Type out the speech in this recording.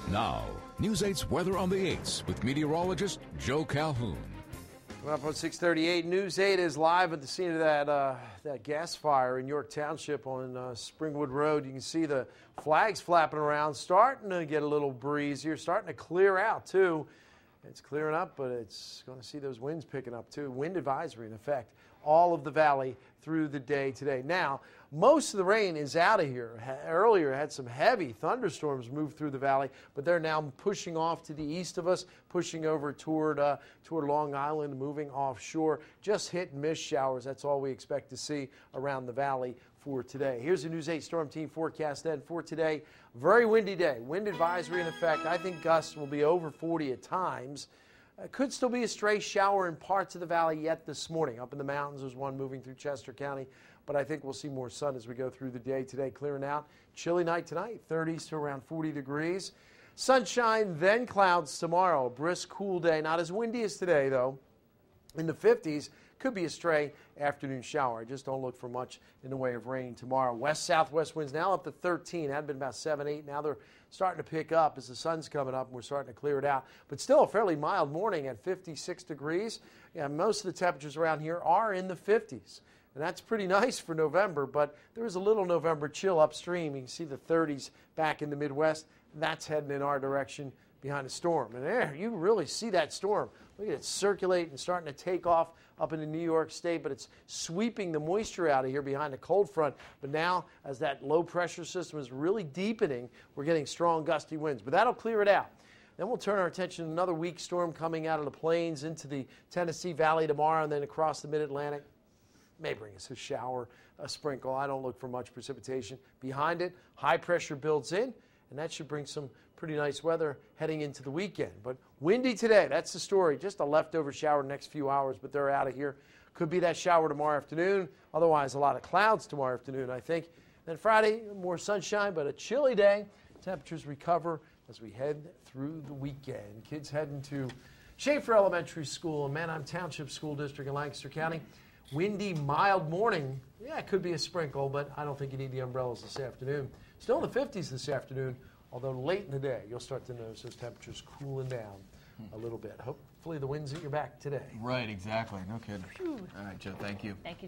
Now, News 8's Weather on the 8s with meteorologist Joe Calhoun. Up on 638, News 8 is live at the scene of that gas fire in York Township on Springwood Road. You can see the flags flapping around, starting to get a little breeze here, starting to clear out too. It's clearing up, but it's going to see those winds picking up too. Wind advisory in effect all of the valley through the day today. Now, most of the rain is out of here. Earlier, had some heavy thunderstorms move through the valley, but they're now pushing off to the east of us, pushing over toward Long Island, moving offshore. Just hit and miss showers. That's all we expect to see around the valley for today. Here's the News 8 Storm Team forecast then for today. Very windy day. Wind advisory in effect. I think gusts will be over 40 at times. Could still be a stray shower in parts of the valley yet this morning. Up in the mountains, there's one moving through Chester County, but I think we'll see more sun as we go through the day today, clearing out. Chilly night tonight, 30s to around 40 degrees. Sunshine, then clouds tomorrow. A brisk, cool day. Not as windy as today, though. In the 50s, could be a stray afternoon shower. I just don't look for much in the way of rain tomorrow. West-southwest winds now up to 13. Had been about 7, 8. Now they're starting to pick up as the sun's coming up and we're starting to clear it out. But still a fairly mild morning at 56 degrees. Yeah, most of the temperatures around here are in the 50s. And that's pretty nice for November, but there is a little November chill upstream. You can see the 30s back in the Midwest. That's heading in our direction behind a storm. And there, you really see that storm. Look at it circulate and starting to take off up into New York State, but it's sweeping the moisture out of here behind a cold front. But now, as that low pressure system is really deepening, we're getting strong gusty winds. But that'll clear it out. Then we'll turn our attention to another weak storm coming out of the plains into the Tennessee Valley tomorrow and then across the Mid-Atlantic. May bring us a shower, a sprinkle. I don't look for much precipitation. Behind it, high pressure builds in, and that should bring some pretty nice weather heading into the weekend. But windy today, that's the story. Just a leftover shower the next few hours, but they're out of here. Could be that shower tomorrow afternoon. Otherwise, a lot of clouds tomorrow afternoon, I think. Then Friday, more sunshine, but a chilly day. Temperatures recover as we head through the weekend. Kids heading to Schaefer Elementary School in Manheim Township School District in Lancaster County. Windy, mild morning. Yeah, it could be a sprinkle, but I don't think you need the umbrellas this afternoon. Still in the 50s this afternoon, although late in the day, you'll start to notice those temperatures cooling down a little bit. Hopefully the wind's at your back today. Right, exactly. No kidding. All right, Joe, thank you. Thank you.